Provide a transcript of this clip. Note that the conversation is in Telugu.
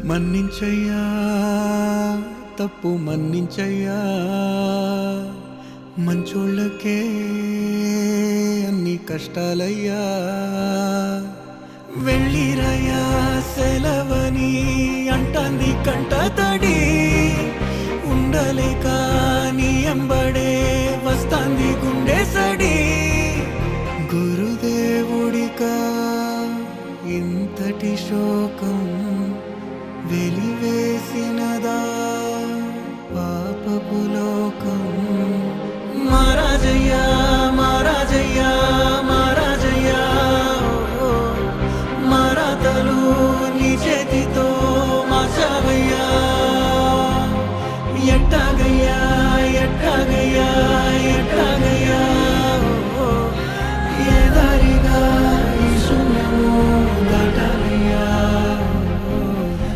మన్నించయ్యా తప్పు మన్నించయ్యా మంచోళ్ళకే అన్ని కష్టాలయ్యా వెళ్ళిరయ్యా సెలవని అంటాంది కంట తడి ఉండలేక నీ ఎంబడే వస్తాంది గుండె సడి గురుదేవుడికా ఇంతటి శోకం వెలివేసినదా పాపపు లోకం మహారాజయ్యా మహారాజయ్యా